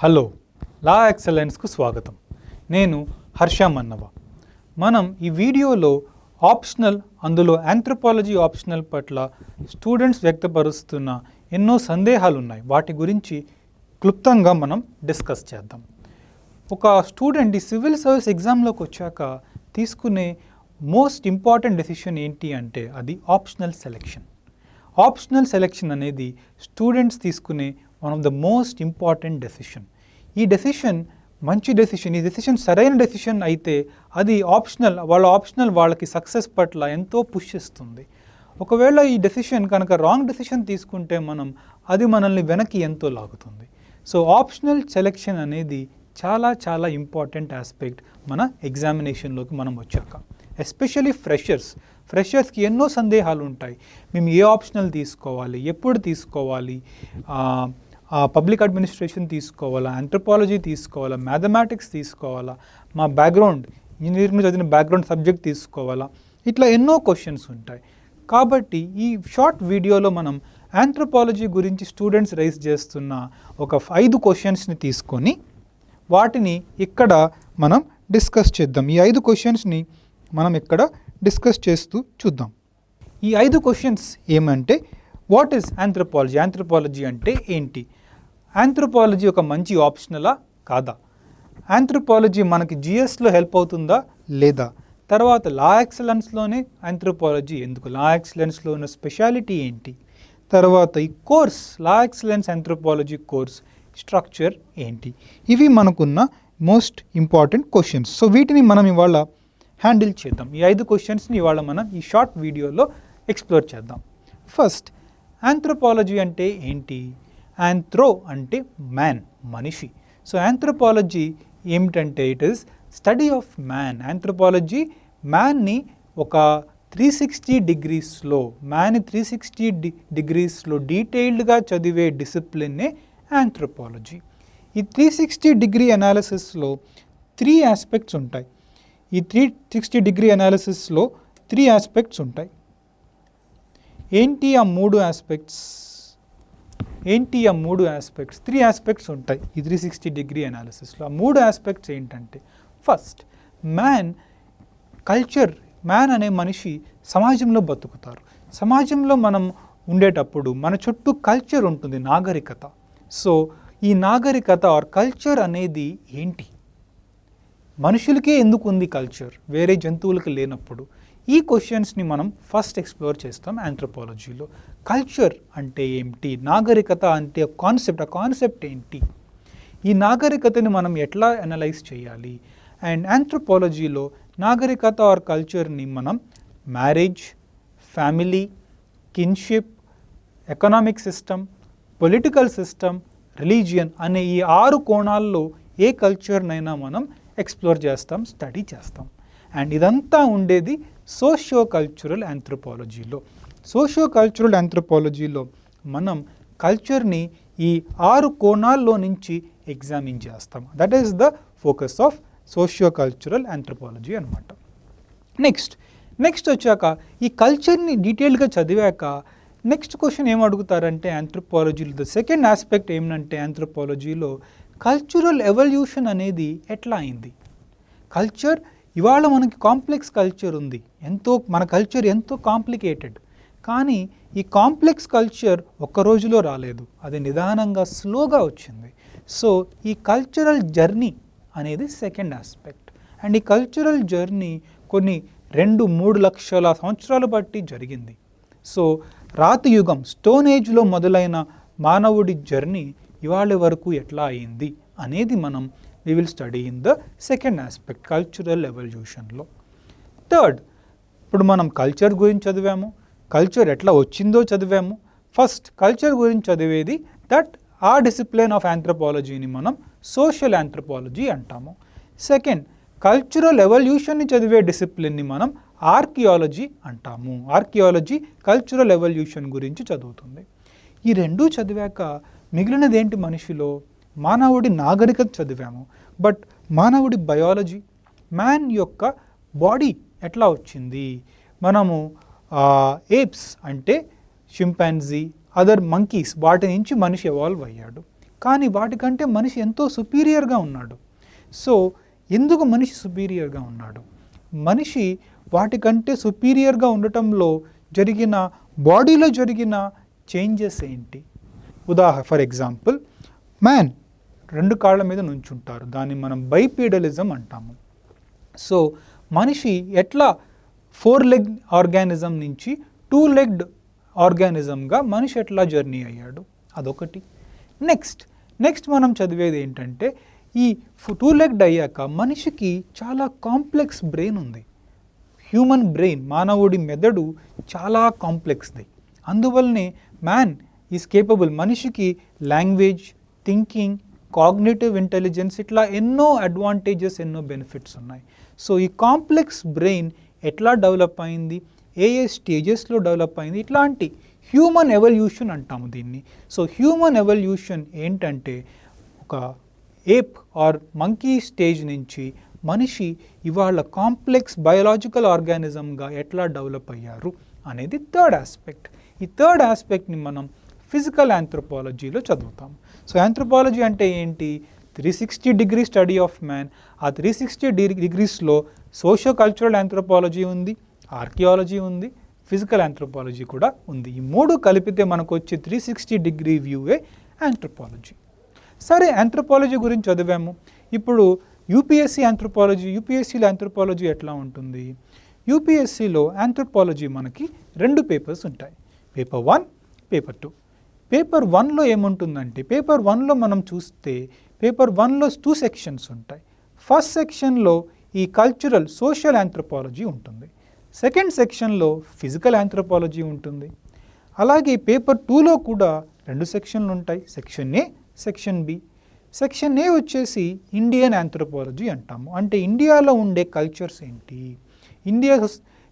Hello లా ఎక్సలెన్స్కు స్వాగతం. నేను హర్ష మన్నవ. మనం ఈ వీడియోలో ఆప్షనల్, అందులో ఆంథ్రోపాలజీ ఆప్షనల్ పట్ల స్టూడెంట్స్ వ్యక్తపరుస్తున్న ఎన్నో సందేహాలు ఉన్నాయి. వాటి గురించి క్లుప్తంగా మనం డిస్కస్ చేద్దాం. ఒక స్టూడెంట్ ఈ సివిల్ సర్వీస్ ఎగ్జామ్లోకి వచ్చాక తీసుకునే మోస్ట్ ఇంపార్టెంట్ డెసిషన్ ఏంటి అంటే అది ఆప్షనల్ సెలెక్షన్. ఆప్షనల్ సెలెక్షన్ అనేది స్టూడెంట్స్ తీసుకునే one of the most important decision. ఈ డెసిషన్ మంచి డెసిషన్. ఈ డెసిషన్ సరైన డెసిషన్ అయితే అది ఆప్షనల్ వాళ్ళకి సక్సెస్ పట్ల ఎంతో పుష్ చేస్తుంది. ఒకవేళ ఈ డెసిషన్ కనుక రాంగ్ డెసిషన్ తీసుకుంటే అది మనల్ని వెనక్కి ఎంతో లాగుతుంది. సో ఆప్షనల్ సెలెక్షన్ అనేది చాలా చాలా ఇంపార్టెంట్ ఆస్పెక్ట్ మన ఎగ్జామినేషన్లోకి మనం వచ్చాక. ఎస్పెషలీ ఫ్రెషర్స్కి ఎన్నో సందేహాలు ఉంటాయి. మేము ఏ ఆప్షనల్ తీసుకోవాలి, ఎప్పుడు తీసుకోవాలి, పబ్లిక్ అడ్మినిస్ట్రేషన్ తీసుకోవాలా, ఆంథ్రోపాలజీ తీసుకోవాలా, మ్యాథమెటిక్స్ తీసుకోవాలా, మా బ్యాక్గ్రౌండ్ ఇంజనీరింగ్ చదివిన బ్యాక్గ్రౌండ్ సబ్జెక్ట్ తీసుకోవాలా, ఇట్లా ఎన్నో క్వశ్చన్స్ ఉంటాయి. కాబట్టి ఈ షార్ట్ వీడియోలో మనం ఆంథ్రోపాలజీ గురించి స్టూడెంట్స్ రైజ్ చేస్తున్న ఒక 5 క్వశ్చన్స్ని తీసుకొని వాటిని ఇక్కడ మనం డిస్కస్ చేద్దాం. ఈ 5 క్వశ్చన్స్ని మనం ఇక్కడ డిస్కస్ చేస్తూ చూద్దాం. ఈ 5 క్వశ్చన్స్ ఏమంటే, వాట్ ఈజ్ ఆంథ్రోపాలజీ? ఆంథ్రోపాలజీ అంటే ఏంటి? ఆంథ్రోపాలజీ ఒక మంచి ఆప్షనలా కాదా? ఆంథ్రోపాలజీ మనకి జిఎస్లో హెల్ప్ అవుతుందా లేదా? తర్వాత లా ఎక్సలెన్స్లోనే ఆంథ్రోపాలజీ ఎందుకు? లా ఎక్సలెన్స్లో ఉన్న స్పెషాలిటీ ఏంటి? తర్వాత ఈ కోర్స్ లా ఎక్సలెన్స్ ఆంథ్రోపాలజీ కోర్స్ స్ట్రక్చర్ ఏంటి? ఇవి మనకున్న మోస్ట్ ఇంపార్టెంట్ క్వశ్చన్స్. సో వీటిని మనం ఇవాళ హ్యాండిల్ చేద్దాం. ఈ 5 క్వశ్చన్స్ని ఇవాళ మనం ఈ షార్ట్ వీడియోలో ఎక్స్ప్లోర్ చేద్దాం. ఫస్ట్, ఆంథ్రోపాలజీ అంటే ఏంటి? ఆంథ్రో అంటే మ్యాన్, మనిషి. సో ఆంథ్రోపాలజీ ఏమిటంటే it is study of man. Anthropology మ్యాన్ని ఒక 360 డిగ్రీస్లో డీటెయిల్డ్గా చదివే డిసిప్లిన్నే ఆంథ్రోపాలజీ. ఈ 360 డిగ్రీ అనాలిసిస్లో 3 ఆస్పెక్ట్స్ ఉంటాయి. ఈ 360 డిగ్రీ అనాలిసిస్లో 3 ఆస్పెక్ట్స్ ఉంటాయి. ఏంటి ఆ 3 ఆస్పెక్ట్స్? 3 ఆస్పెక్ట్స్ ఉంటాయి ఈ 360 డిగ్రీ అనాలిసిస్లో. ఆ 3 ఆస్పెక్ట్స్ ఏంటంటే, ఫస్ట్ మ్యాన్ అనే మనిషి సమాజంలో బతుకుతారు. సమాజంలో మనం ఉండేటప్పుడు మన చుట్టూ కల్చర్ ఉంటుంది, నాగరికత. సో ఈ నాగరికత ఆర్ కల్చర్ అనేది ఏంటి? మనుషులకే ఎందుకు ఉంది కల్చర్, వేరే జంతువులకు లేనప్పుడు? ఈ క్వశ్చన్స్ని మనం ఫస్ట్ ఎక్స్ప్లోర్ చేస్తాం ఆంథ్రోపాలజీలో. కల్చర్ అంటే ఏమిటి? నాగరికత అంటే ఆ కాన్సెప్ట్ ఏంటి? ఈ నాగరికతని మనం ఎట్లా అనలైజ్ చేయాలి? అండ్ ఆంథ్రోపాలజీలో నాగరికత ఆర్ కల్చర్ని మనం marriage, family, kinship, economic system, political system, religion అనే ఈ 6 కోణాల్లో ఏ కల్చర్నైనా మనం ఎక్స్ప్లోర్ చేస్తాం, స్టడీ చేస్తాం. అండ్ ఇదంతా ఉండేది సోషియో కల్చరల్ ఆంథ్రోపాలజీలో మనం కల్చర్ని ఈ 6 కోణాల్లో నుంచి ఎగ్జామిన్ చేస్తాం. That is the focus of socio cultural anthropology అనమాట. నెక్స్ట్ వచ్చాక ఈ కల్చర్ని డీటెయిల్గా చదివాక నెక్స్ట్ క్వశ్చన్ ఏం అడుగుతారంటే ఆంథ్రోపాలజీలో ద సెకండ్ ఆస్పెక్ట్ ఏమంటే ఆంథ్రోపాలజీలో కల్చరల్ ఎవల్యూషన్ అనేది ఎట్లా అయింది? కల్చర్ ఇవాళ మనకి కాంప్లెక్స్ కల్చర్ ఉంది, మన కల్చర్ ఎంతో కాంప్లికేటెడ్. కానీ ఈ కాంప్లెక్స్ కల్చర్ ఒక్క రోజులో రాలేదు, అది నిదానంగా స్లోగా వచ్చింది. సో ఈ కల్చరల్ జర్నీ అనేది సెకండ్ ఆస్పెక్ట్. అండ్ ఈ కల్చరల్ జర్నీ కొన్ని 2-3 లక్షల సంవత్సరాలు బట్టి జరిగింది. సో రాతి యుగం, స్టోన్ ఏజ్లో మొదలైన మానవుడి జర్నీ ఇవాళ వరకు ఎట్లా అయింది అనేది మనం we will study in the second aspect, cultural evolutionలో. థర్డ్, ఇప్పుడు మనం కల్చర్ గురించి చదివాము, కల్చర్ ఎట్లా వచ్చిందో చదివాము. ఫస్ట్ కల్చర్ గురించి చదివేది ఆ డిసిప్లిన్ ఆఫ్ ఆంథ్రోపాలజీని మనం సోషల్ ఆంథ్రోపాలజీ అంటాము. సెకండ్, కల్చరల్ ఎవల్యూషన్ని చదివే డిసిప్లిన్ని మనం ఆర్కియాలజీ అంటాము. ఆర్కియాలజీ కల్చరల్ ఎవల్యూషన్ గురించి చదువుతుంది. ఈ 2 చదివాక మిగిలినది ఏంటి? మనిషిలో మానవుడి నాగరికత చదివాము, బట్ మానవుడి బయాలజీ, మ్యాన్ యొక్క బాడీ ఎట్లా వచ్చింది? మనము ఏప్స్ అంటే షింపాంజీ, అదర్ మంకీస్, వాటి నుంచి మనిషి ఎవాల్వ్ అయ్యాడు. కానీ వాటికంటే మనిషి ఎంతో సుపీరియర్గా ఉన్నాడు. సో ఎందుకు మనిషి సుపీరియర్గా ఉన్నాడు? మనిషి వాటికంటే సుపీరియర్గా ఉండటంలో జరిగిన బాడీలో జరిగిన చేంజెస్ ఏంటి? ఫర్ ఎగ్జాంపుల్, మ్యాన్ 2 కాళ్ళ మీద నుంచుంటారు, దాన్ని మనం బైపీడలిజం అంటాము. సో మనిషి ఎట్లా 4 లెగ్ ఆర్గానిజం నుంచి 2 లెగ్డ్ ఆర్గానిజంగా మనిషి ఎట్లా జర్నీ అయ్యాడు, అదొకటి. నెక్స్ట్ మనం చదివేది ఏంటంటే, ఈ 2 లెగ్డ్ అయ్యాక మనిషికి చాలా కాంప్లెక్స్ బ్రెయిన్ ఉంది. హ్యూమన్ బ్రెయిన్, మానవుడి మెదడు చాలా కాంప్లెక్స్ది. అందువల్లనే మ్యాన్ ఈజ్ కేపబుల్, మనిషికి లాంగ్వేజ్, థింకింగ్, కాగ్నిటివ్ ఇంటెలిజెన్స్, ఇట్లా ఎన్నో అడ్వాంటేజెస్, ఎన్నో బెనిఫిట్స్ ఉన్నాయి. సో ఈ కాంప్లెక్స్ బ్రెయిన్ ఎట్లా డెవలప్ అయింది, ఏ స్టేజెస్లో డెవలప్ అయింది, ఇట్లాంటి హ్యూమన్ ఎవల్యూషన్ అంటాము దీన్ని. సో హ్యూమన్ ఎవల్యూషన్ ఏంటంటే, ఒక ఏప్ ఆర్ మంకీ స్టేజ్ నుంచి మనిషి ఇవాళ కాంప్లెక్స్ బయోలాజికల్ ఆర్గానిజంగా ఎట్లా డెవలప్ అయ్యారు అనేది థర్డ్ ఆస్పెక్ట్. ఈ థర్డ్ ఆస్పెక్ట్ని మనం ఫిజికల్ ఆంథ్రోపాలజీలో చదువుతాం. సో ఆంథ్రోపాలజీ అంటే ఏంటి? 360 డిగ్రీ స్టడీ ఆఫ్ మ్యాన్. ఆ 360 డిగ్రీస్లో సోషో కల్చరల్ ఆంథ్రోపాలజీ ఉంది, ఆర్కియాలజీ ఉంది, ఫిజికల్ ఆంథ్రోపాలజీ కూడా ఉంది. ఈ 3 కలిపితే మనకు వచ్చే 360 డిగ్రీ వ్యూవే ఆంథ్రోపాలజీ. సరే, ఆంథ్రోపాలజీ గురించి చదివాము. ఇప్పుడు యూపీఎస్సీలో ఆంథ్రోపాలజీ ఎట్లా ఉంటుంది? యూపీఎస్సీలో ఆంథ్రోపాలజీ మనకి 2 పేపర్స్ ఉంటాయి, పేపర్ 1, పేపర్ 2. పేపర్ 1లో ఏముంటుందంటే, పేపర్ 1లో మనం చూస్తే పేపర్ 1లో 2 సెక్షన్స్ ఉంటాయి. ఫస్ట్ సెక్షన్లో ఈ కల్చరల్ సోషల్ ఆంథ్రోపాలజీ ఉంటుంది, సెకండ్ సెక్షన్లో ఫిజికల్ ఆంథ్రోపాలజీ ఉంటుంది. అలాగే పేపర్ 2లో కూడా 2 సెక్షన్లు ఉంటాయి, section A, section B. Section A వచ్చేసి ఇండియన్ ఆంథ్రోపాలజీ అంటాము. అంటే ఇండియాలో ఉండే కల్చర్స్ ఏంటి,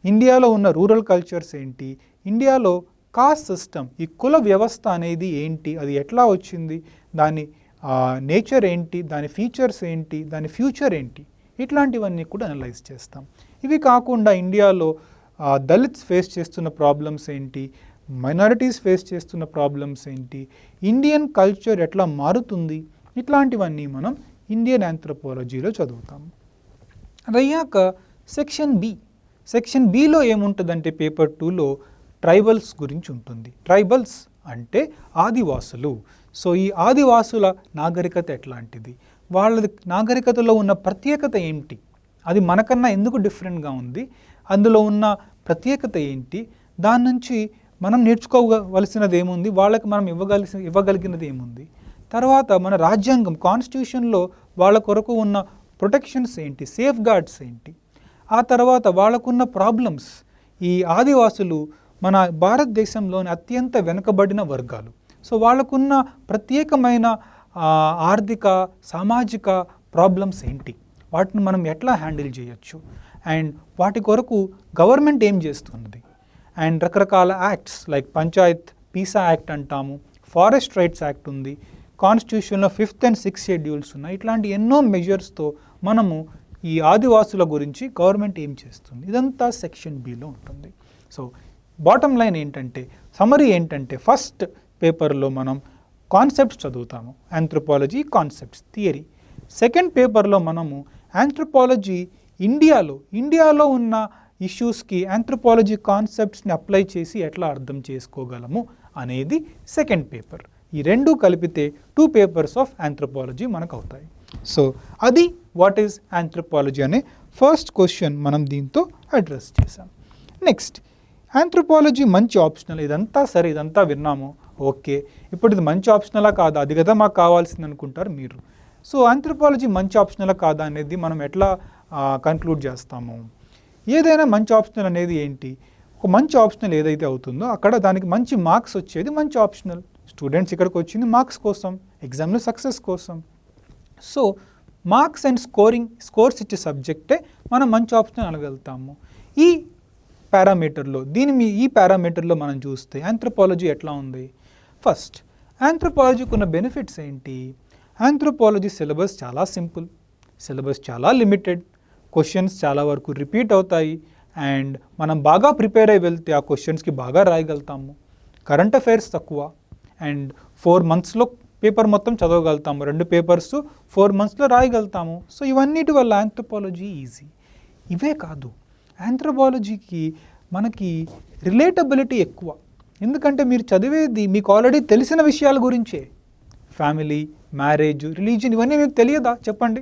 ఇండియాలో ఉన్న రూరల్ కల్చర్స్ ఏంటి, ఇండియాలో కాస్ట్ సిస్టమ్, ఈ కుల వ్యవస్థ అనేది ఏంటి, అది ఎట్లా వచ్చింది, దాని నేచర్ ఏంటి, దాని ఫీచర్స్ ఏంటి, దాని ఫ్యూచర్ ఏంటి, ఇట్లాంటివన్నీ కూడా అనలైజ్ చేస్తాం. ఇవి కాకుండా ఇండియాలో దళిత్స్ ఫేస్ చేస్తున్న ప్రాబ్లమ్స్ ఏంటి, మైనారిటీస్ ఫేస్ చేస్తున్న ప్రాబ్లమ్స్ ఏంటి, ఇండియన్ కల్చర్ ఎట్లా మారుతుంది, ఇట్లాంటివన్నీ మనం ఇండియన్ ఆంథ్రోపాలజీలో చదువుతాం. అదయ్యాక సెక్షన్ బిలో ఏముంటుందంటే, పేపర్ 2లో ట్రైబల్స్ గురించి ఉంటుంది. ట్రైబల్స్ అంటే ఆదివాసులు. సో ఈ ఆదివాసుల నాగరికత ఎట్లాంటిది, వాళ్ళ నాగరికతలో ఉన్న ప్రత్యేకత ఏంటి, అది మనకన్నా ఎందుకు డిఫరెంట్గా ఉంది, అందులో ఉన్న ప్రత్యేకత ఏంటి, దాని నుంచి మనం నేర్చుకోవలసినది ఏముంది, వాళ్ళకి మనం ఇవ్వగలిగినది ఏముంది, తర్వాత మన రాజ్యాంగం కాన్స్టిట్యూషన్లో వాళ్ళ కొరకు ఉన్న ప్రొటెక్షన్స్ ఏంటి, సేఫ్ గార్డ్స్ ఏంటి, ఆ తర్వాత వాళ్ళకున్న ప్రాబ్లమ్స్. ఈ ఆదివాసులు మన భారతదేశంలోని అత్యంత వెనుకబడిన వర్గాలు. సో వాళ్ళకున్న ప్రత్యేకమైన ఆర్థిక, సామాజిక ప్రాబ్లమ్స్ ఏంటి, వాటిని మనం ఎట్లా హ్యాండిల్ చేయొచ్చు, అండ్ వాటి కొరకు గవర్నమెంట్ ఏం చేస్తున్నది, అండ్ రకరకాల acts like Panchayat Pisa act అంటాము, ఫారెస్ట్ రైట్స్ యాక్ట్ ఉంది, కాన్స్టిట్యూషన్లో 5th and 6th షెడ్యూల్స్ ఉన్నాయి. ఇట్లాంటి ఎన్నో మెజర్స్తో మనము ఈ ఆదివాసుల గురించి గవర్నమెంట్ ఏం చేస్తుంది, ఇదంతా సెక్షన్ బిలో ఉంటుంది. సో బాటమ్ లైన్ ఏంటంటే, సమరీ ఏంటంటే, ఫస్ట్ పేపర్లో మనం కాన్సెప్ట్స్ చదువుతాము, ఆంథ్రోపాలజీ కాన్సెప్ట్స్, థియరీ. సెకండ్ పేపర్లో మనము ఆంథ్రోపాలజీ ఇండియాలో ఉన్న ఇష్యూస్కి ఆంథ్రోపాలజీ కాన్సెప్ట్స్ని అప్లై చేసి ఎట్లా అర్థం చేసుకోగలము అనేది సెకండ్ పేపర్. ఈ 2 కలిపితే 2 పేపర్స్ ఆఫ్ ఆంథ్రోపాలజీ మనకు అవుతాయి. సో అది వాట్ ఈజ్ ఆంథ్రోపాలజీ అనే ఫస్ట్ క్వశ్చన్ మనం దీంతో అడ్రస్ చేసాం. నెక్స్ట్, ఆంథ్రోపాలజీ మంచి ఆప్షనల్, ఇదంతా సరే, ఇదంతా విన్నాము, ఓకే, ఇప్పుడు ఇది మంచి ఆప్షనలా కాదా, అది కదా మాకు కావాల్సింది అనుకుంటారు మీరు. సో ఆంథ్రోపాలజీ మంచి ఆప్షనలా కాదా అనేది మనం ఎట్లా కన్క్లూడ్ చేస్తాము? ఏదైనా మంచి ఆప్షనల్ అనేది ఏంటి, ఒక మంచి ఆప్షనల్ ఏదైతే అవుతుందో అక్కడ దానికి మంచి మార్క్స్ వచ్చేది మంచి ఆప్షనల్. స్టూడెంట్స్ ఇక్కడికి వచ్చింది మార్క్స్ కోసం, ఎగ్జామ్లో సక్సెస్ కోసం. సో మార్క్స్ అండ్ స్కోర్స్ ఇచ్చే సబ్జెక్టే మనం మంచి ఆప్షనల్ అనగలుగుతాము. ఈ పారామీటర్లో మనం చూస్తే ఆంథ్రోపాలజీ ఎట్లా ఉంది? ఫస్ట్, ఆంథ్రోపాలజీకి ఉన్న బెనిఫిట్స్ ఏంటి? ఆంథ్రోపాలజీ సిలబస్ చాలా సింపుల్, సిలబస్ చాలా లిమిటెడ్, క్వశ్చన్స్ చాలా వరకు రిపీట్ అవుతాయి, అండ్ మనం బాగా ప్రిపేర్ అయి వెళ్తే ఆ క్వశ్చన్స్కి బాగా రాయగలుగుతాము. కరెంట్ అఫైర్స్ తక్కువ, అండ్ 4 monthsలో పేపర్ మొత్తం చదవగలుగుతాము, 2 పేపర్స్ 4 monthsలో రాయగలుగుతాము. సో ఇవన్నిటి వల్ల ఆంథ్రోపాలజీ ఈజీ. ఇవే కాదు, ఆంథ్రోపాలజీకి మనకి రిలేటబిలిటీ ఎక్కువ. ఎందుకంటే మీరు చదివేది మీకు ఆల్రెడీ తెలిసిన విషయాల గురించే. ఫ్యామిలీ, మ్యారేజ్, రిలీజియన్ ఇవన్నీ మీకు తెలియదా చెప్పండి?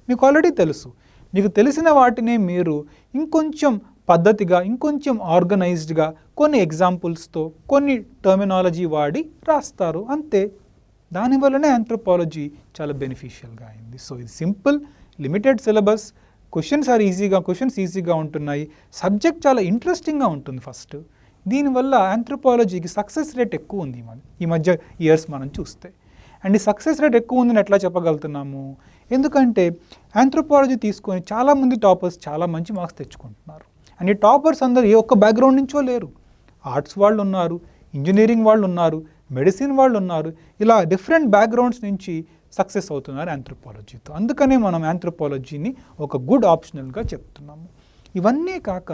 మీకు ఆల్రెడీ తెలుసు. మీకు తెలిసిన వాటినే మీరు ఇంకొంచెం పద్ధతిగా, ఇంకొంచెం ఆర్గనైజ్డ్గా, కొన్ని ఎగ్జాంపుల్స్తో, కొన్ని టర్మినాలజీ వాడి రాస్తారు అంతే. దానివల్లనే ఆంథ్రోపాలజీ చాలా బెనిఫిషియల్గా అయింది. సో ఇది సింపుల్, లిమిటెడ్ సిలబస్, క్వశ్చన్స్ ఈజీగా ఉంటున్నాయి, సబ్జెక్ట్ చాలా ఇంట్రెస్టింగ్గా ఉంటుంది ఫస్ట్. దీనివల్ల ఆంథ్రోపాలజీకి సక్సెస్ రేట్ ఎక్కువ ఉంది ఈ మధ్య ఇయర్స్ మనం చూస్తే. అండ్ ఈ సక్సెస్ రేట్ ఎక్కువ ఉందని ఎట్లా చెప్పగలుగుతున్నాము? ఎందుకంటే ఆంథ్రోపాలజీ తీసుకొని చాలామంది టాపర్స్ చాలా మంచి మార్క్స్ తెచ్చుకుంటున్నారు. అండ్ ఈ టాపర్స్ అందరూ ఏ ఒక్క బ్యాక్గ్రౌండ్ నుంచో లేరు. ఆర్ట్స్ వాళ్ళు ఉన్నారు, ఇంజనీరింగ్ వాళ్ళు ఉన్నారు, మెడిసిన్ వాళ్ళు ఉన్నారు, ఇలా డిఫరెంట్ బ్యాక్గ్రౌండ్స్ నుంచి సక్సెస్ అవుతున్నారు ఆంథ్రోపాలజీతో. అందుకనే మనం ఆంథ్రోపాలజీని ఒక గుడ్ ఆప్షనల్గా చెప్తున్నాము. ఇవన్నీ కాక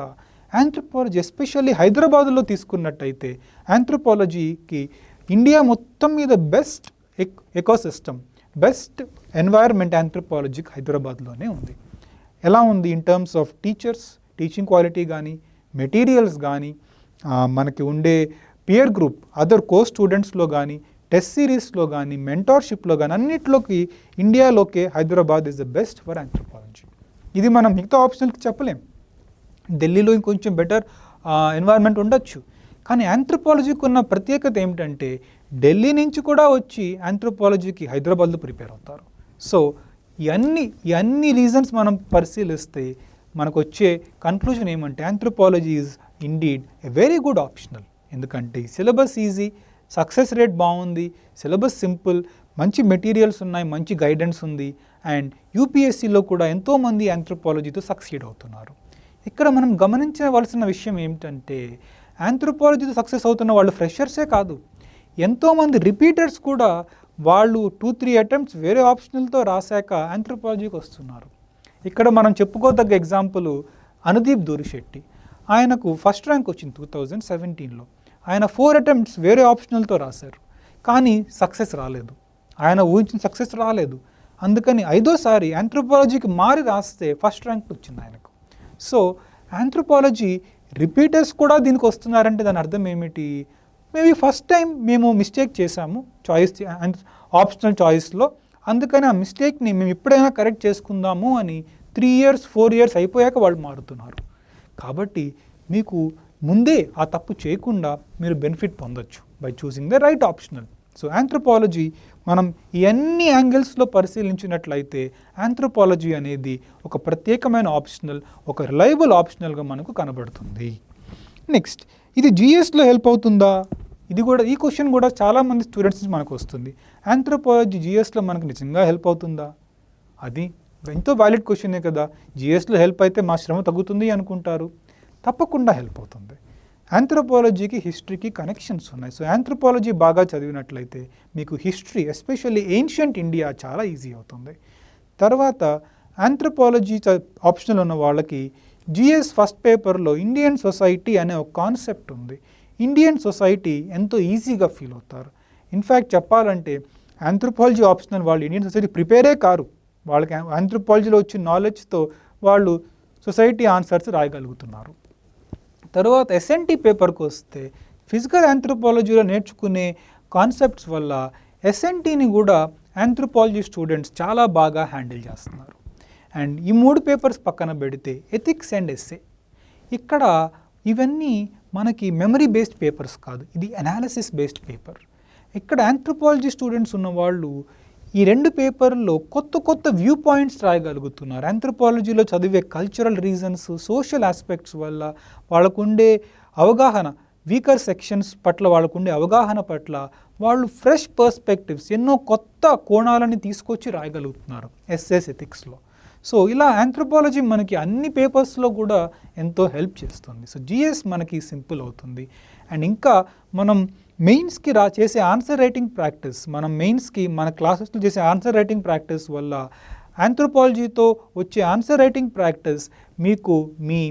ఆంథ్రోపాలజీ ఎస్పెషల్లీ హైదరాబాద్లో తీసుకున్నట్టయితే ఆంథ్రోపాలజీకి ఇండియా మొత్తం మీద బెస్ట్ ఎకోసిస్టమ్, బెస్ట్ ఎన్వైర్న్మెంట్ ఆంథ్రోపాలజీకి హైదరాబాద్లోనే ఉంది. ఎలా ఉంది in terms of teachers, teaching quality కానీ, మెటీరియల్స్ కానీ, మనకి ఉండే పియర్ గ్రూప్, అదర్ కో స్టూడెంట్స్లో కానీ, టెస్ట్ సిరీస్లో కానీ, మెంటార్షిప్లో కానీ, అన్నిట్లోకి ఇండియాలోకే Hyderabad is the best for anthropology. ఇది మనం మిగతా ఆప్షనల్కి చెప్పలేం. ఢిల్లీలో ఇంకొంచెం బెటర్ ఎన్వైర్న్మెంట్ ఉండొచ్చు, కానీ ఆంథ్రోపాలజీకి ఉన్న ప్రత్యేకత ఏమిటంటే ఢిల్లీ నుంచి కూడా వచ్చి ఆంథ్రోపాలజీకి హైదరాబాద్లో ప్రిపేర్ అవుతారు. సో ఈ అన్ని రీజన్స్ మనం పరిశీలిస్తే మనకు వచ్చే కన్క్లూజన్ ఏమంటే anthropology is indeed a very good optional. ఎందుకంటే సిలబస్ ఈజీ, సక్సెస్ రేట్ బాగుంది, సిలబస్ సింపుల్, మంచి మెటీరియల్స్ ఉన్నాయి, మంచి గైడెన్స్ ఉంది, అండ్ యూపీఎస్సీలో కూడా ఎంతోమంది ఆంథ్రోపాలజీతో సక్సీడ్ అవుతున్నారు. ఇక్కడ మనం గమనించవలసిన విషయం ఏమిటంటే ఆంథ్రోపాలజీతో సక్సెస్ అవుతున్న వాళ్ళు ఫ్రెషర్సే కాదు, ఎంతోమంది రిపీటర్స్ కూడా వాళ్ళు 2-3 అటెంప్ట్స్ వేరే ఆప్షనల్తో రాశాక ఆంథ్రోపాలజీకి వస్తున్నారు. ఇక్కడ మనం చెప్పుకోదగ్గ ఎగ్జాంపుల్ అనుదీప్ దూరిశెట్టి. ఆయనకు ఫస్ట్ ర్యాంక్ వచ్చింది 2017లో. ఆయన 4 అటెంప్ట్స్ వేరే ఆప్షనల్తో రాశారు, కానీ సక్సెస్ రాలేదు, ఆయన ఊహించిన సక్సెస్ రాలేదు. అందుకని 5వసారి ఆంథ్రోపాలజీకి మారి రాస్తే ఫస్ట్ ర్యాంక్ వచ్చింది ఆయనకు. సో ఆంథ్రోపాలజీ రిపీటర్స్ కూడా దీనికి వస్తున్నారంటే దాని అర్థం ఏమిటి? మేబీ ఫస్ట్ టైం మేము మిస్టేక్ చేశాము ఆప్షనల్ చాయిస్లో, అందుకని ఆ మిస్టేక్ని మేము ఎప్పుడైనా కరెక్ట్ చేసుకుందాము అని 3 years 4 years అయిపోయాక వాళ్ళు మారుతున్నారు. కాబట్టి మీకు ముందే ఆ తప్పు చేయకుండా మీరు బెనిఫిట్ పొందొచ్చు by choosing the right optional. So anthropology మనం ఈ అన్ని యాంగిల్స్లో పరిశీలించినట్లయితే ఆంథ్రోపాలజీ అనేది ఒక ప్రత్యేకమైన ఆప్షనల్, ఒక రిలయబుల్ ఆప్షనల్గా మనకు కనబడుతుంది. నెక్స్ట్, ఇది జిఎస్లో హెల్ప్ అవుతుందా? ఈ క్వశ్చన్ కూడా చాలామంది స్టూడెంట్స్ నుంచి మనకు వస్తుంది. ఆంథ్రోపాలజీ జిఎస్లో మనకు నిజంగా హెల్ప్ అవుతుందా? అది ఎంతో వ్యాలిడ్ క్వశ్చనే కదా. జిఎస్లో హెల్ప్ అయితే మా శ్రమ తగ్గుతుంది అనుకుంటారు. తప్పకుండా హెల్ప్ అవుతుంది. ఆంథ్రోపాలజీకి హిస్టరీకి కనెక్షన్స్ ఉన్నాయి. సో ఆంథ్రోపాలజీ బాగా చదివినట్లయితే మీకు హిస్టరీ, ఎస్పెషల్లీ ఏన్షియంట్ ఇండియా చాలా ఈజీ అవుతుంది. తర్వాత ఆంథ్రోపాలజీ ఆప్షనల్ ఉన్న వాళ్ళకి జిఎస్ ఫస్ట్ పేపర్లో ఇండియన్ సొసైటీ అనే ఒక కాన్సెప్ట్ ఉంది. ఇండియన్ సొసైటీ ఎంతో ఈజీగా ఫీల్ అవుతారు. ఇన్ఫ్యాక్ట్ చెప్పాలంటే ఆంథ్రోపాలజీ ఆప్షనల్ వాళ్ళు ఇండియన్ సొసైటీ ప్రిపేరే కారు. వాళ్ళకి ఆంథ్రోపాలజీలో వచ్చిన నాలెడ్జ్తో వాళ్ళు సొసైటీ ఆన్సర్స్ రాయగలుగుతున్నారు. తర్వాత ఎస్ఎన్టీ పేపర్కి వస్తే ఫిజికల్ ఆంథ్రోపాలజీలో నేర్చుకునే కాన్సెప్ట్స్ వల్ల ఎస్ఎన్టీని కూడా ఆంథ్రోపాలజీ స్టూడెంట్స్ చాలా బాగా హ్యాండిల్ చేస్తున్నారు. అండ్ ఈ 3 పేపర్స్ పక్కన పెడితే ఎథిక్స్ అండ్ ఎస్సే, ఇక్కడ ఇవన్నీ మనకి మెమరీ బేస్డ్ పేపర్స్ కాదు, ఇది అనాలిసిస్ బేస్డ్ పేపర్. ఇక్కడ ఆంథ్రోపాలజీ స్టూడెంట్స్ ఉన్నవాళ్ళు ఈ 2 పేపర్లో కొత్త వ్యూ పాయింట్స్ రాయగలుగుతున్నారు. ఆంథ్రోపాలజీలో చదివే కల్చరల్ రీజన్స్, సోషల్ ఆస్పెక్ట్స్ వల్ల వాళ్ళకుండే అవగాహన, వీకర్ సెక్షన్స్ పట్ల వాళ్ళకుండే అవగాహన పట్ల వాళ్ళు ఫ్రెష్ పర్స్పెక్టివ్స్, ఎన్నో కొత్త కోణాలని తీసుకొచ్చి రాయగలుగుతున్నారు ఎస్ఎస్ ఎథిక్స్లో. సో ఇలా ఆంథ్రోపాలజీ మనకి అన్ని పేపర్స్లో కూడా ఎంతో హెల్ప్ చేస్తుంది. సో జిఎస్ మనకి సింపుల్ అవుతుంది. అండ్ ఇంకా మనం మెయిన్స్కి చేసే ఆన్సర్ రైటింగ్ ప్రాక్టీస్, మనం మెయిన్స్కి మన క్లాసెస్లో చేసే ఆన్సర్ రైటింగ్ ప్రాక్టీస్ వల్ల ఆంథ్రోపాలజీతో వచ్చే ఆన్సర్ రైటింగ్ ప్రాక్టీస్ మీకు మీ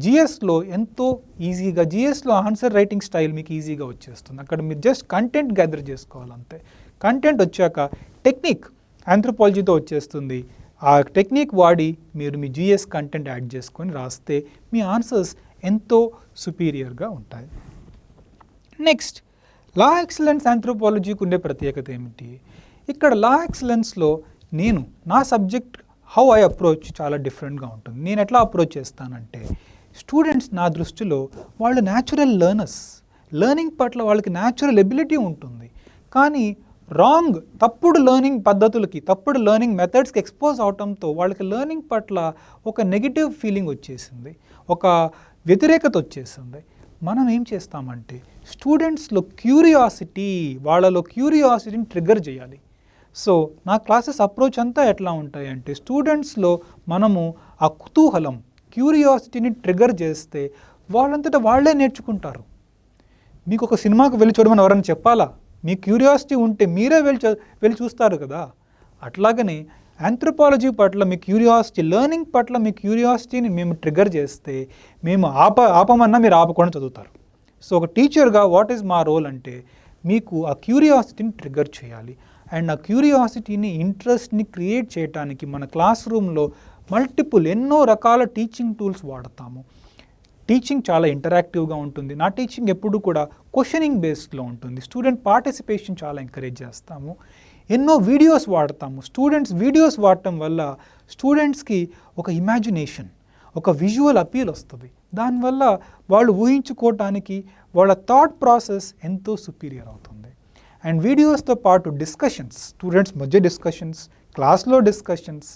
జిఎస్లో ఎంతో ఈజీగా, జిఎస్లో ఆన్సర్ రైటింగ్ స్టైల్ మీకు ఈజీగా వచ్చేస్తుంది. అక్కడ మీరు జస్ట్ కంటెంట్ గ్యాదర్ చేసుకోవాలంతే. కంటెంట్ వచ్చాక టెక్నిక్ ఆంథ్రోపాలజీతో వచ్చేస్తుంది. ఆ టెక్నిక్ వాడి మీరు మీ జిఎస్ కంటెంట్ యాడ్ చేసుకొని రాస్తే మీ ఆన్సర్స్ ఎంతో సుపీరియర్గా ఉంటాయి. నెక్స్ట్, లా ఎక్సలెన్స్ ఆంథ్రోపాలజీకి ఉండే ప్రత్యేకత ఏమిటి? ఇక్కడ లా ఎక్సలెన్స్లో నేను నా సబ్జెక్ట్ హౌ ఐ అప్రోచ్ చాలా డిఫరెంట్గా ఉంటుంది. నేను ఎట్లా అప్రోచ్ చేస్తానంటే, స్టూడెంట్స్ నా దృష్టిలో వాళ్ళు న్యాచురల్ లెర్నర్స్, లెర్నింగ్ పట్ల వాళ్ళకి న్యాచురల్ ఎబిలిటీ ఉంటుంది. కానీ తప్పుడు లెర్నింగ్ పద్ధతులకి, తప్పుడు లెర్నింగ్ మెథడ్స్కి ఎక్స్పోజ్ అవటంతో వాళ్ళకి లెర్నింగ్ పట్ల ఒక నెగిటివ్ ఫీలింగ్ వచ్చేసింది, ఒక వ్యతిరేకత వచ్చేసింది. మనం ఏం చేస్తామంటే స్టూడెంట్స్లో వాళ్ళలో క్యూరియాసిటీని ట్రిగ్గర్ చేయాలి. సో నా క్లాసెస్ అప్రోచ్ అంతా ఎట్లా ఉంటాయంటే, స్టూడెంట్స్లో మనము ఆ కుతూహలం, క్యూరియాసిటీని ట్రిగ్గర్ చేస్తే వాళ్ళంతటా వాళ్ళే నేర్చుకుంటారు. మీకు ఒక సినిమాకు వెళ్ళి చూడమని ఎవరైనా చెప్పాలా? మీ క్యూరియాసిటీ ఉంటే మీరే వెళ్ళి చూస్తారు కదా. అట్లాగనే ఆంథ్రోపాలజీ పట్ల మీ క్యూరియాసిటీ, లెర్నింగ్ పట్ల మీ క్యూరియాసిటీని మేము ట్రిగ్గర్ చేస్తే మేము ఆపమన్నా మీరు ఆపకుండా చదువుతారు. సో ఒక టీచర్గా వాట్ ఈజ్ మా రోల్ అంటే మీకు ఆ క్యూరియాసిటీని ట్రిగ్గర్ చేయాలి. అండ్ ఆ క్యూరియాసిటీని, ఇంట్రెస్ట్ని క్రియేట్ చేయడానికి మన క్లాస్ రూమ్లో ఎన్నో రకాల టీచింగ్ టూల్స్ వాడతాము. టీచింగ్ చాలా ఇంటరాక్టివ్గా ఉంటుంది. నా టీచింగ్ ఎప్పుడు కూడా క్వశ్చనింగ్ బేస్డ్లో ఉంటుంది. స్టూడెంట్ పార్టిసిపేషన్ చాలా ఎంకరేజ్ చేస్తాము. ఎన్నో వీడియోస్ వాడతాము. వీడియోస్ వాడటం వల్ల స్టూడెంట్స్కి ఒక ఇమాజినేషన్, ఒక విజువల్ అపీల్ వస్తుంది. దానివల్ల వాళ్ళు ఊహించుకోవటానికి వాళ్ళ థాట్ ప్రాసెస్ ఎంతో సుపీరియర్ అవుతుంది. అండ్ వీడియోస్తో పాటు డిస్కషన్స్, స్టూడెంట్స్ మధ్య డిస్కషన్స్, క్లాస్లో డిస్కషన్స్,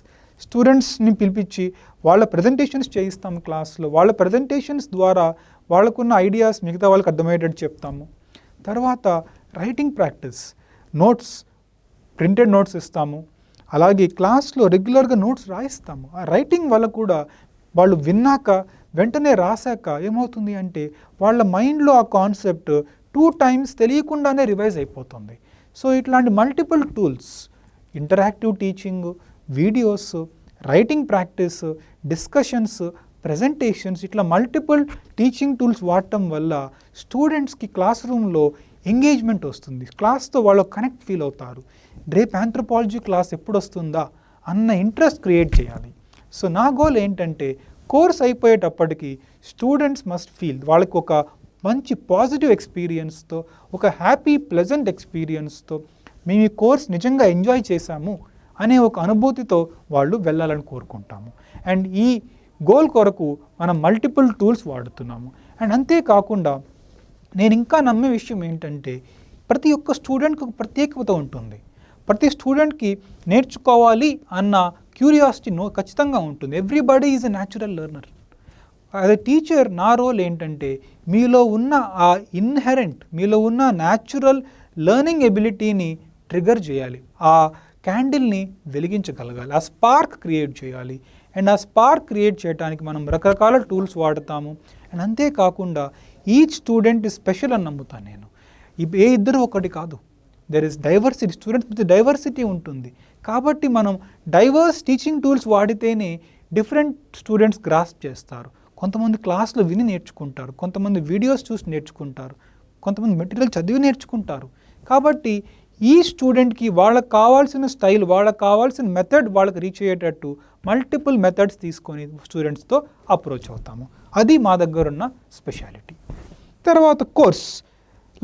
స్టూడెంట్స్ని పిలిపించి వాళ్ళ ప్రజెంటేషన్స్ చేయిస్తాము క్లాస్లో. వాళ్ళ ప్రజెంటేషన్స్ ద్వారా వాళ్ళకున్న ఐడియాస్ మిగతా వాళ్ళకి అర్థమయ్యేటట్టు చెప్తాము. తర్వాత రైటింగ్ ప్రాక్టీస్, ప్రింటెడ్ నోట్స్ ఇస్తాము. అలాగే క్లాస్లో రెగ్యులర్గా నోట్స్ రాయిస్తాము. ఆ రైటింగ్ వల్ల కూడా వాళ్ళు విన్నాక వెంటనే రాశాక ఏమవుతుంది అంటే వాళ్ళ మైండ్లో ఆ కాన్సెప్ట్ 2 times తెలియకుండానే రివైజ్ అయిపోతుంది. సో ఇట్లాంటి multiple tools, interactive teaching, videos, writing practice, discussions, presentations, ఇట్లా మల్టిపుల్ టీచింగ్ టూల్స్ వాడటం వల్ల స్టూడెంట్స్కి క్లాస్ రూమ్లో ఎంగేజ్మెంట్ వస్తుంది. క్లాస్తో వాళ్ళు కనెక్ట్ ఫీల్ అవుతారు. రేపు ఆంథ్రోపాలజీ క్లాస్ ఎప్పుడు వస్తుందా అన్న ఇంట్రెస్ట్ క్రియేట్ చేయాలి. సో నా గోల్ ఏంటంటే కోర్స్ అయిపోయేటప్పటికి స్టూడెంట్స్ మస్ట్ ఫీల్ వాళ్ళకి ఒక మంచి పాజిటివ్ ఎక్స్పీరియన్స్తో, ఒక హ్యాపీ ప్లెజెంట్ ఎక్స్పీరియన్స్తో మేము ఈ కోర్స్ నిజంగా ఎంజాయ్ చేశాము అనే ఒక అనుభూతితో వాళ్ళు వెళ్ళాలని కోరుకుంటాము. అండ్ ఈ గోల్ కొరకు మనం మల్టిపుల్ టూల్స్ వాడుతున్నాము. అండ్ అంతేకాకుండా నేను ఇంకా నమ్మే విషయం ఏంటంటే ప్రతి ఒక్క స్టూడెంట్కి ఒక ప్రత్యేకత ఉంటుంది. ప్రతి స్టూడెంట్కి నేర్చుకోవాలి అన్న క్యూరియాసిటీ ఖచ్చితంగా ఉంటుంది. Everybody is a natural learner. As a teacher నా రోల్ ఏంటంటే మీలో ఉన్న ఆ మీలో ఉన్న న్యాచురల్ లెర్నింగ్ ఎబిలిటీని ట్రిగర్ చేయాలి. ఆ క్యాండిల్ని వెలిగించగలగాలి, ఆ స్పార్క్ క్రియేట్ చేయాలి. అండ్ ఆ స్పార్క్ క్రియేట్ చేయడానికి మనం రకరకాల టూల్స్ వాడతాము. అండ్ అంతేకాకుండా ఈచ్ స్టూడెంట్ ఇస్ స్పెషల్ అని నమ్ముతాను నేను. ఇద్దరు ఒకటి కాదు, దెర్ ఇస్ డైవర్సిటీ. స్టూడెంట్స్ మధ్య డైవర్సిటీ ఉంటుంది. కాబట్టి మనం డైవర్స్ టీచింగ్ టూల్స్ వాడితేనే డిఫరెంట్ స్టూడెంట్స్ గ్రాస్ప్ చేస్తారు. కొంతమంది క్లాస్లో విని నేర్చుకుంటారు, కొంతమంది వీడియోస్ చూసి నేర్చుకుంటారు, కొంతమంది మెటీరియల్ చదివి నేర్చుకుంటారు. కాబట్టి ఈ స్టూడెంట్కి వాళ్ళకి కావాల్సిన స్టైల్, వాళ్ళకి కావాల్సిన మెథడ్ వాళ్ళకి రీచ్ అయ్యేటట్టు మల్టిపుల్ మెథడ్స్ తీసుకొని స్టూడెంట్స్తో అప్రోచ్ అవుతాము. అది మా దగ్గర ఉన్న స్పెషాలిటీ. తర్వాత కోర్స్,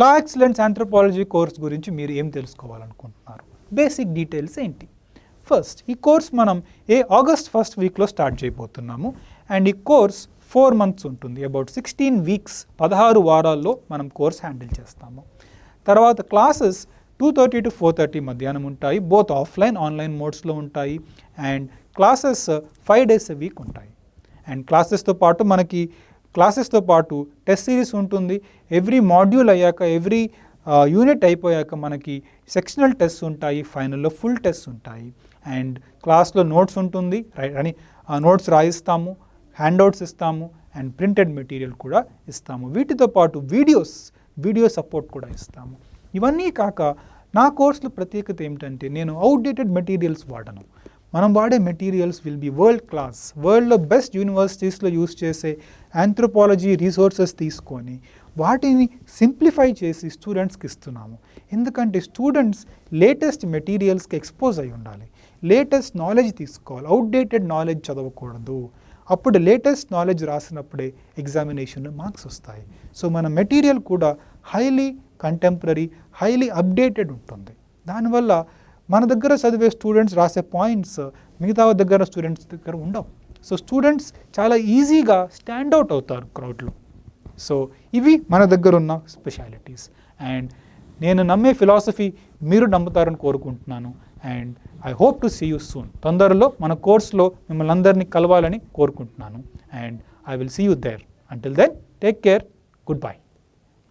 లా ఎక్సలెన్స్ ఆంథ్రోపాలజీ కోర్స్ గురించి మీరు ఏం తెలుసుకోవాలనుకుంటున్నారు? బేసిక్ డీటెయిల్స్ ఏంటి? ఫస్ట్, ఈ కోర్స్ మనం ఆగస్ట్ 1st వీక్లో స్టార్ట్ చేయబోతున్నాము. అండ్ ఈ కోర్స్ 4 months ఉంటుంది. అబౌట్ 16 weeks, 16 వారాల్లో మనం కోర్స్ హ్యాండిల్ చేస్తాము. తర్వాత క్లాసెస్ 2:30 to 4:30 మధ్యాహ్నం ఉంటాయి. బోత్ ఆఫ్లైన్, ఆన్లైన్ మోడ్స్లో ఉంటాయి. And classes 5 days a week ఉంటాయి. అండ్ క్లాసెస్తో పాటు టెస్ట్ సిరీస్ ఉంటుంది. ఎవ్రీ మాడ్యూల్ అయ్యాక, ఎవ్రీ యూనిట్ అయిపోయాక మనకి సెక్షనల్ టెస్ట్ ఉంటాయి, ఫైనల్లో ఫుల్ టెస్ట్ ఉంటాయి. అండ్ క్లాస్లో నోట్స్ ఉంటుంది, నోట్స్ రాయిస్తాము, హ్యాండ్అవుట్స్ ఇస్తాము, అండ్ ప్రింటెడ్ మెటీరియల్ కూడా ఇస్తాము. వీటితో పాటు వీడియో సపోర్ట్ కూడా ఇస్తాము. ఇవన్నీ కాక నా కోర్సులో ప్రత్యేకత ఏమిటంటే నేను అవుట్డేటెడ్ మెటీరియల్స్ వాడను. మనం వాడే materials will be world class. వరల్డ్లో బెస్ట్ యూనివర్సిటీస్లో యూస్ చేసే ఆంథ్రోపాలజీ రీసోర్సెస్ తీసుకొని వాటిని సింప్లిఫై చేసి స్టూడెంట్స్కి ఇస్తున్నాము. ఎందుకంటే స్టూడెంట్స్ లేటెస్ట్ మెటీరియల్స్కి ఎక్స్పోజ్ అయి ఉండాలి, లేటెస్ట్ నాలెడ్జ్ తీసుకోవాలి, అవుట్డేటెడ్ నాలెడ్జ్ చదవకూడదు. అప్పుడు లేటెస్ట్ నాలెడ్జ్ రాసినప్పుడే ఎగ్జామినేషన్లో మార్క్స్ వస్తాయి. సో మన మెటీరియల్ కూడా హైలీ కంటెంపరీ, హైలీ అప్డేటెడ్ ఉంటుంది. దానివల్ల మన దగ్గర చదివే స్టూడెంట్స్ రాసే పాయింట్స్ మిగతా దగ్గర స్టూడెంట్స్ దగ్గర ఉండవు. సో స్టూడెంట్స్ చాలా ఈజీగా స్టాండ్అవుట్ అవుతారు క్రౌడ్లో. సో ఇవి మన దగ్గర ఉన్న స్పెషాలిటీస్. అండ్ నేను నమ్మే ఫిలాసఫీ మీరు నమ్ముతారని కోరుకుంటున్నాను. And I hope to see you soon. తొందరలో మన కోర్స్లో మిమ్మల్ని అందరినీ కలవాలని కోరుకుంటున్నాను. And I will see you there. Until then, take care. Good by.